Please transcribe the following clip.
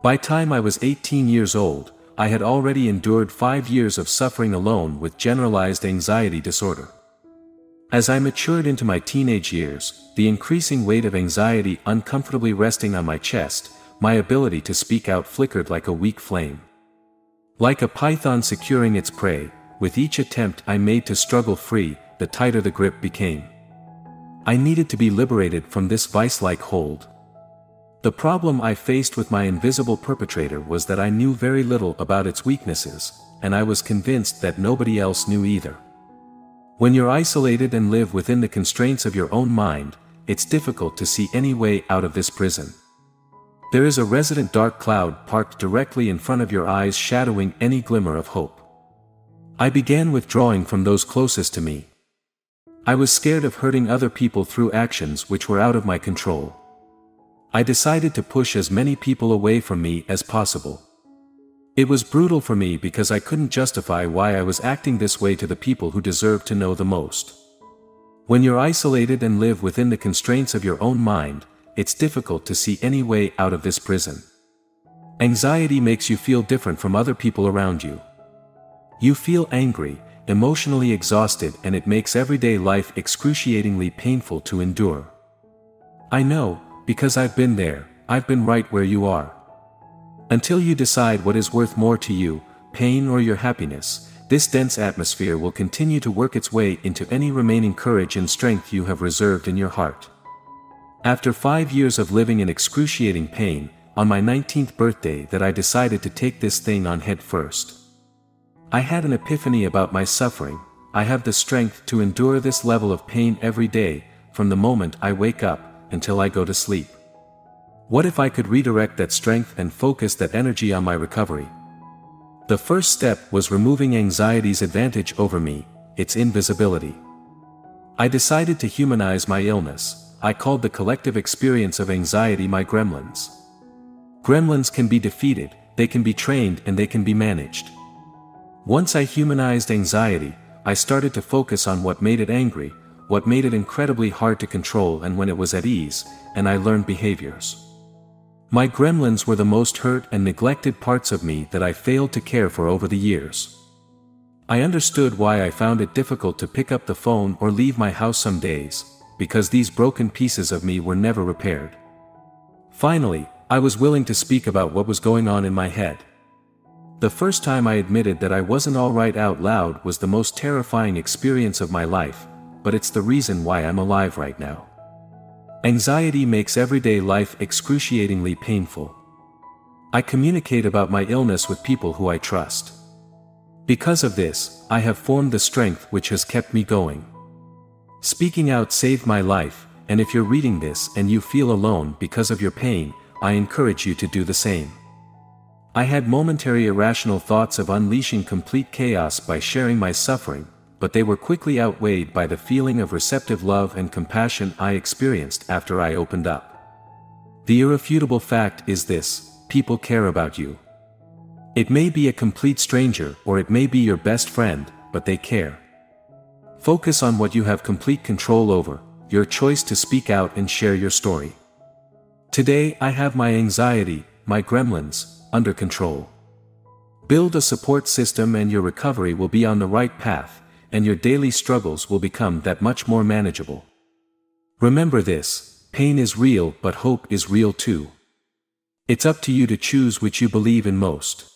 By time I was 18 years old, I had already endured 5 years of suffering alone with generalized anxiety disorder. As I matured into my teenage years, the increasing weight of anxiety uncomfortably resting on my chest, my ability to speak out flickered like a weak flame. Like a python securing its prey, with each attempt I made to struggle free, the tighter the grip became. I needed to be liberated from this vice-like hold. The problem I faced with my invisible perpetrator was that I knew very little about its weaknesses, and I was convinced that nobody else knew either. When you're isolated and live within the constraints of your own mind, it's difficult to see any way out of this prison. There is a resident dark cloud parked directly in front of your eyes, shadowing any glimmer of hope. I began withdrawing from those closest to me. I was scared of hurting other people through actions which were out of my control. I decided to push as many people away from me as possible. It was brutal for me because I couldn't justify why I was acting this way to the people who deserved to know the most. When you're isolated and live within the constraints of your own mind, it's difficult to see any way out of this prison. Anxiety makes you feel different from other people around you. You feel angry, emotionally exhausted, and it makes everyday life excruciatingly painful to endure. I know, because I've been there, I've been right where you are. Until you decide what is worth more to you, pain or your happiness, this dense atmosphere will continue to work its way into any remaining courage and strength you have reserved in your heart. After 5 years of living in excruciating pain, on my 19th birthday that I decided to take this thing on head first. I had an epiphany about my suffering. I have the strength to endure this level of pain every day, from the moment I wake up, until I go to sleep. What if I could redirect that strength and focus that energy on my recovery? The first step was removing anxiety's advantage over me, its invisibility. I decided to humanize my illness. I called the collective experience of anxiety my gremlins. Gremlins can be defeated, they can be trained, and they can be managed. Once I humanized anxiety, I started to focus on what made it angry, what made it incredibly hard to control, and when it was at ease, and I learned behaviors. My gremlins were the most hurt and neglected parts of me that I failed to care for over the years. I understood why I found it difficult to pick up the phone or leave my house some days, because these broken pieces of me were never repaired. Finally, I was willing to speak about what was going on in my head. The first time I admitted that I wasn't alright out loud was the most terrifying experience of my life, but it's the reason why I'm alive right now. Anxiety makes everyday life excruciatingly painful. I communicate about my illness with people who I trust. Because of this, I have formed the strength which has kept me going. Speaking out saved my life, and if you're reading this and you feel alone because of your pain, I encourage you to do the same. I had momentary irrational thoughts of unleashing complete chaos by sharing my suffering, but they were quickly outweighed by the feeling of receptive love and compassion I experienced after I opened up. The irrefutable fact is this: people care about you. It may be a complete stranger or it may be your best friend, but they care. Focus on what you have complete control over, your choice to speak out and share your story. Today I have my anxiety, my gremlins, under control. Build a support system and your recovery will be on the right path, and your daily struggles will become that much more manageable. Remember this: pain is real, but hope is real too. It's up to you to choose which you believe in most.